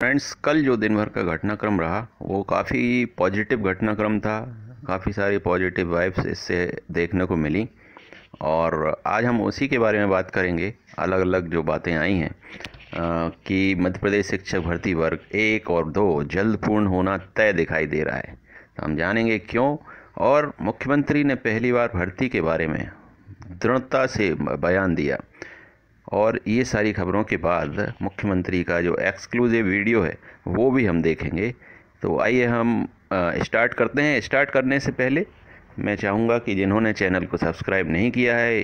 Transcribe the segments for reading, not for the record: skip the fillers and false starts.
Friends, कल जो दिन भर का घटनाक्रम रहा वो काफ़ी पॉजिटिव घटनाक्रम था। काफ़ी सारी पॉजिटिव वाइब्स इससे देखने को मिली और आज हम उसी के बारे में बात करेंगे। अलग अलग जो बातें आई हैं कि मध्य प्रदेश शिक्षक भर्ती वर्ग 1 और 2 जल्द पूर्ण होना तय दिखाई दे रहा है। तो हम जानेंगे क्यों। और मुख्यमंत्री ने पहली बार भर्ती के बारे में दृढ़ता से बयान दिया। और ये सारी खबरों के बाद मुख्यमंत्री का जो एक्सक्लूसिव वीडियो है वो भी हम देखेंगे। तो आइए हम स्टार्ट करते हैं। स्टार्ट करने से पहले मैं चाहूँगा कि जिन्होंने चैनल को सब्सक्राइब नहीं किया है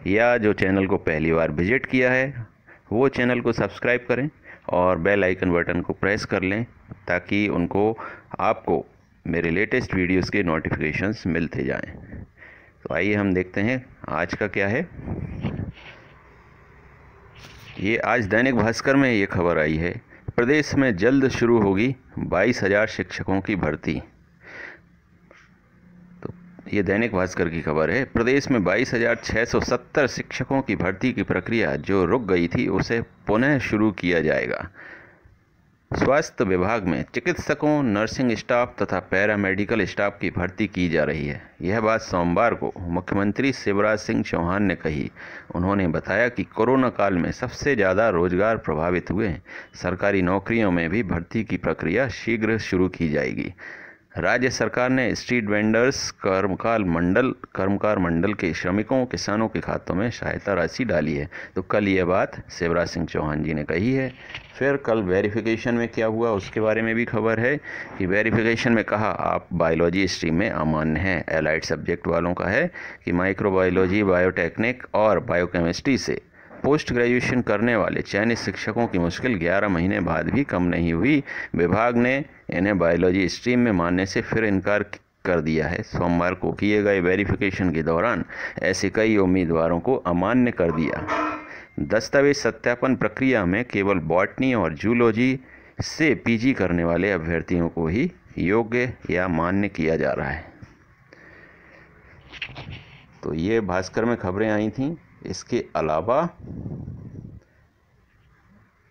या जो चैनल को पहली बार विजिट किया है वो चैनल को सब्सक्राइब करें और बेल आइकन बटन को प्रेस कर लें ताकि आपको मेरे लेटेस्ट वीडियोस के नोटिफिकेशंस मिलते जाएं। तो आइए हम देखते हैं आज का क्या है। ये आज दैनिक भास्कर में ये खबर आई है, प्रदेश में जल्द शुरू होगी 22,000 शिक्षकों की भर्ती। तो ये दैनिक भास्कर की खबर है। प्रदेश में 22,670 शिक्षकों की भर्ती की प्रक्रिया जो रुक गई थी उसे पुनः शुरू किया जाएगा। स्वास्थ्य विभाग में चिकित्सकों, नर्सिंग स्टाफ तथा पैरामेडिकल स्टाफ की भर्ती की जा रही है। यह बात सोमवार को मुख्यमंत्री शिवराज सिंह चौहान ने कही। उन्होंने बताया कि कोरोना काल में सबसे ज़्यादा रोजगार प्रभावित हुए हैं। सरकारी नौकरियों में भी भर्ती की प्रक्रिया शीघ्र शुरू की जाएगी। राज्य सरकार ने स्ट्रीट वेंडर्स, कर्मकार मंडल के श्रमिकों, किसानों के खातों में सहायता राशि डाली है। तो कल ये बात शिवराज सिंह चौहान जी ने कही है। फिर कल वेरिफिकेशन में क्या हुआ उसके बारे में भी खबर है कि वेरिफिकेशन में कहा आप बायोलॉजी स्ट्रीम में अमान्य हैं। एलाइड सब्जेक्ट वालों का है कि माइक्रोबायोलॉजी, बायोटेक्निक और बायोकेमिस्ट्री से पोस्ट ग्रेजुएशन करने वाले चयनित शिक्षकों की मुश्किल 11 महीने बाद भी कम नहीं हुई। विभाग ने इन्हें बायोलॉजी स्ट्रीम में मानने से फिर इनकार कर दिया है। सोमवार को किए गए वेरिफिकेशन के दौरान ऐसे कई उम्मीदवारों को अमान्य कर दिया। दस्तावेज सत्यापन प्रक्रिया में केवल बॉटनी और जूलॉजी से पीजी करने वाले अभ्यर्थियों को ही योग्य या मान्य किया जा रहा है। तो ये भास्कर में खबरें आई थीं। इसके अलावा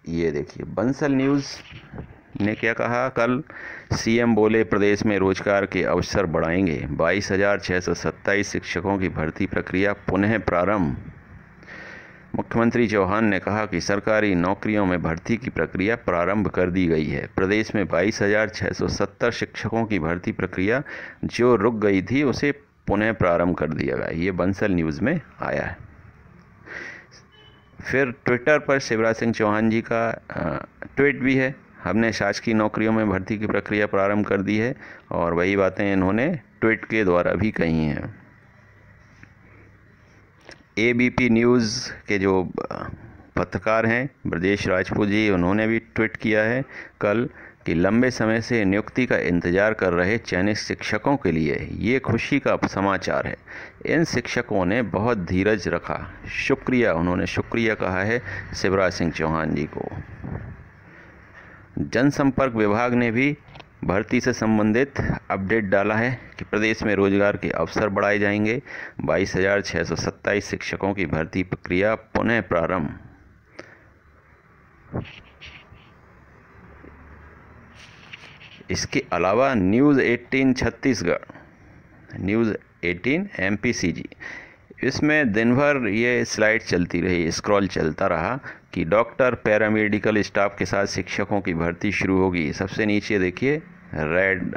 ये देखिए, बंसल न्यूज़ ने क्या कहा। कल सीएम बोले प्रदेश में रोजगार के अवसर बढ़ाएंगे। 22,627 शिक्षकों की भर्ती प्रक्रिया पुनः प्रारंभ। मुख्यमंत्री चौहान ने कहा कि सरकारी नौकरियों में भर्ती की प्रक्रिया प्रारंभ कर दी गई है। प्रदेश में 22,670 शिक्षकों की भर्ती प्रक्रिया जो रुक गई थी उसे पुनः प्रारंभ कर दिया गया। ये बंसल न्यूज़ में आया है। फिर ट्विटर पर शिवराज सिंह चौहान जी का ट्वीट भी है। हमने शासकीय नौकरियों में भर्ती की प्रक्रिया प्रारंभ कर दी है और वही बातें इन्होंने ट्वीट के द्वारा भी कही हैं। एबीपी न्यूज़ के जो पत्रकार हैं ब्रजेश राजपूत जी, उन्होंने भी ट्वीट किया है कल कि लंबे समय से नियुक्ति का इंतजार कर रहे चयनित शिक्षकों के लिए ये खुशी का समाचार है। इन शिक्षकों ने बहुत धीरज रखा। उन्होंने शुक्रिया कहा है शिवराज सिंह चौहान जी को। जनसंपर्क विभाग ने भी भर्ती से संबंधित अपडेट डाला है कि प्रदेश में रोजगार के अवसर बढ़ाए जाएंगे। 22,627 शिक्षकों की भर्ती प्रक्रिया पुनः प्रारंभ। इसके अलावा न्यूज़ 18 छत्तीसगढ़, न्यूज़ 18 एमपीसीजी, इसमें दिन भर ये स्लाइड चलती रही, स्क्रॉल चलता रहा कि डॉक्टर, पैरामेडिकल स्टाफ के साथ शिक्षकों की भर्ती शुरू होगी। सबसे नीचे देखिए रेड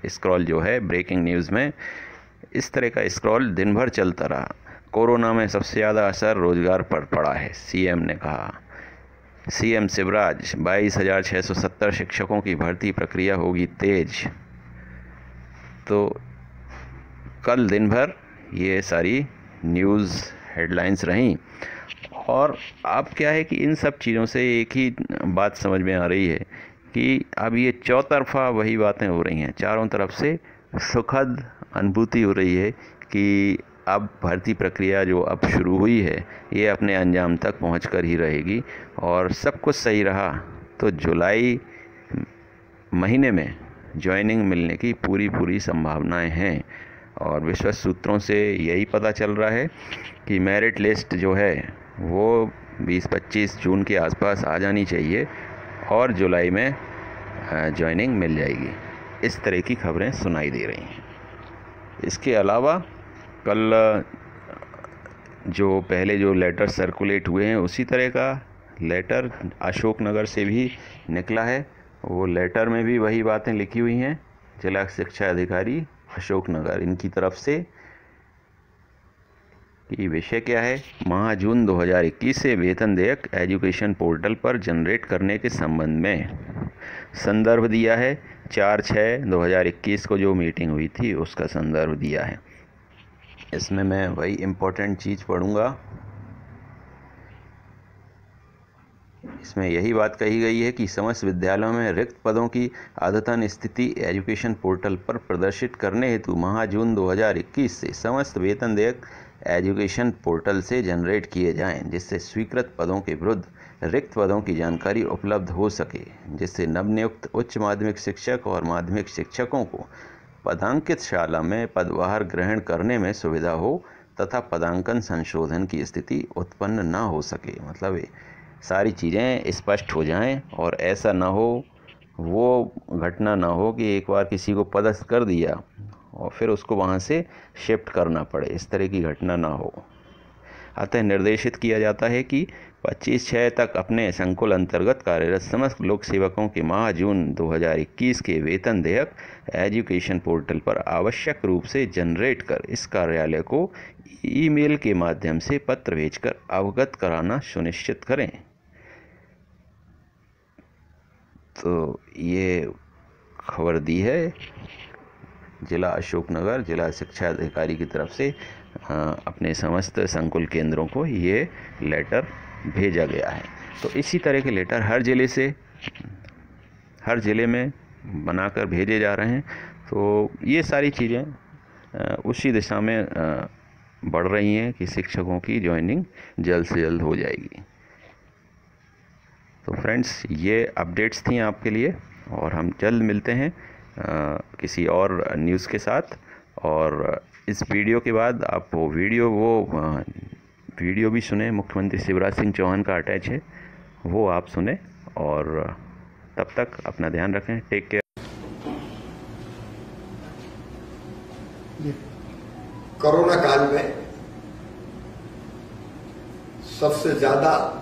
स्क्रॉल जो है ब्रेकिंग न्यूज़ में, इस तरह का स्क्रॉल दिन भर चलता रहा। कोरोना में सबसे ज़्यादा असर रोजगार पर पड़ा है, सीएम ने कहा। सीएम शिवराज, 22,670 शिक्षकों की भर्ती प्रक्रिया होगी तेज। तो कल दिन भर ये सारी न्यूज़ हेडलाइंस रहीं। और अब क्या है कि इन सब चीज़ों से एक ही बात समझ में आ रही है कि अब ये चौतरफा वही बातें हो रही हैं। चारों तरफ से सुखद अनुभूति हो रही है कि अब भर्ती प्रक्रिया जो अब शुरू हुई है ये अपने अंजाम तक पहुंच कर ही रहेगी। और सब कुछ सही रहा तो जुलाई महीने में ज्वाइनिंग मिलने की पूरी संभावनाएं हैं। और विश्वस्त सूत्रों से यही पता चल रहा है कि मेरिट लिस्ट जो है वो 20-25 जून के आसपास आ जानी चाहिए और जुलाई में ज्वाइनिंग मिल जाएगी। इस तरह की खबरें सुनाई दे रही हैं। इसके अलावा कल जो पहले जो लेटर सर्कुलेट हुए हैं उसी तरह का लेटर अशोकनगर से भी निकला है। वो लेटर में भी वही बातें लिखी हुई हैं। जिला शिक्षा अधिकारी अशोकनगर इनकी तरफ से कि विषय क्या है, माह जून 2021 से वेतन देयक एजुकेशन पोर्टल पर जनरेट करने के संबंध में संदर्भ दिया है। 4/6/2021 को जो मीटिंग हुई थी उसका संदर्भ दिया है। इसमें मैं वही इम्पोर्टेंट चीज़ पढ़ूंगा। इसमें यही बात कही गई है कि समस्त विद्यालयों में रिक्त पदों की अद्यतन स्थिति एजुकेशन पोर्टल पर प्रदर्शित करने हेतु माह जून 2021 से समस्त वेतन देयक एजुकेशन पोर्टल से जनरेट किए जाएं, जिससे स्वीकृत पदों के विरुद्ध रिक्त पदों की जानकारी उपलब्ध हो सके, जिससे नवनियुक्त उच्च माध्यमिक शिक्षक और माध्यमिक शिक्षकों को पदांकित शाला में पदभार ग्रहण करने में सुविधा हो तथा पदांकन संशोधन की स्थिति उत्पन्न न हो सके। मतलब ये सारी चीज़ें स्पष्ट हो जाएं और ऐसा ना हो, वो घटना ना हो कि एक बार किसी को पदस्थ कर दिया और फिर उसको वहाँ से शिफ्ट करना पड़े। इस तरह की घटना ना हो। अतः निर्देशित किया जाता है कि 25/6 तक अपने संकुल अंतर्गत कार्यरत समस्त लोक सेवकों के माह जून 2021 के वेतन देयक एजुकेशन पोर्टल पर आवश्यक रूप से जनरेट कर इस कार्यालय को ईमेल के माध्यम से पत्र भेजकर अवगत कराना सुनिश्चित करें। तो ये खबर दी है जिला अशोकनगर जिला शिक्षा अधिकारी की तरफ से अपने समस्त संकुल केंद्रों को ये लेटर भेजा गया है। तो इसी तरह के लेटर हर ज़िले में बनाकर भेजे जा रहे हैं। तो ये सारी चीज़ें उसी दिशा में बढ़ रही हैं कि शिक्षकों की ज्वाइनिंग जल्द से जल्द हो जाएगी। तो फ्रेंड्स, ये अपडेट्स थी आपके लिए और हम जल्द मिलते हैं किसी और न्यूज़ के साथ। और इस वीडियो के बाद आप वीडियो भी सुने, मुख्यमंत्री शिवराज सिंह चौहान का अटैच है, वो आप सुने। और तब तक अपना ध्यान रखें। Take care. कोरोना काल में सबसे ज्यादा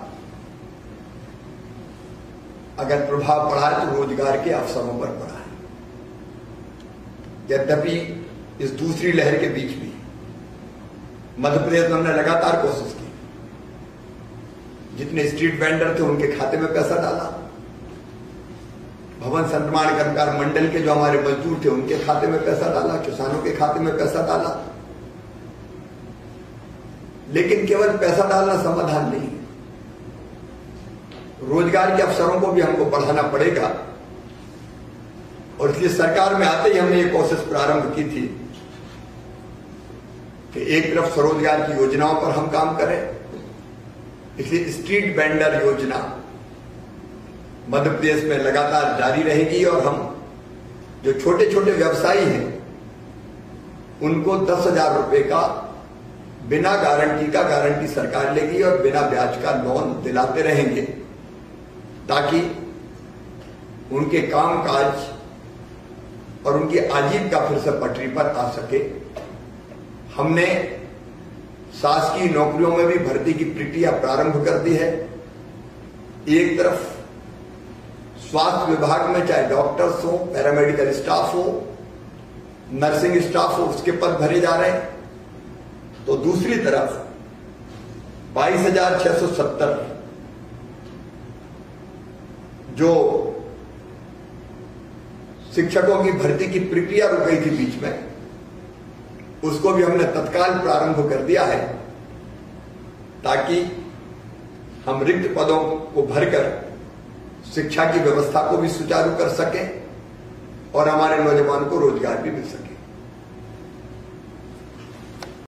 अगर प्रभाव पड़ा है तो रोजगार के अवसरों पर पड़ा है। यद्यपि इस दूसरी लहर के बीच भी मध्य प्रदेश में हमने लगातार कोशिश की। जितने स्ट्रीट वेंडर थे उनके खाते में पैसा डाला, भवन निर्माण कर्मकार मंडल के जो हमारे मजदूर थे उनके खाते में पैसा डाला, किसानों के खाते में पैसा डाला। लेकिन केवल पैसा डालना समाधान नहीं, रोजगार के अवसरों को भी हमको बढ़ाना पड़ेगा। और इसलिए सरकार में आते ही हमने ये कोशिश प्रारंभ की थी कि एक तरफ स्वरोजगार की योजनाओं पर हम काम करें। इसलिए स्ट्रीट वेंडर योजना मध्य प्रदेश में लगातार जारी रहेगी और हम जो छोटे छोटे व्यवसायी हैं उनको 10,000 रुपए का बिना गारंटी का गारंटी सरकार लेगी और बिना ब्याज का लोन दिलाते रहेंगे, ताकि उनके कामकाज और उनकी आजीविका फिर से पटरी पर आ सके। हमने शासकीय नौकरियों में भी भर्ती की प्रक्रिया प्रारंभ कर दी है। एक तरफ स्वास्थ्य विभाग में चाहे डॉक्टर्स हो, पैरामेडिकल स्टाफ हो, नर्सिंग स्टाफ हो, उसके पद भरे जा रहे हैं। तो दूसरी तरफ 22,670 जो शिक्षकों की भर्ती की प्रक्रिया रुक गई थी बीच में, उसको भी हमने तत्काल प्रारंभ कर दिया है, ताकि हम रिक्त पदों को भरकर शिक्षा की व्यवस्था को भी सुचारू कर सकें और हमारे नौजवानों को रोजगार भी मिल सके।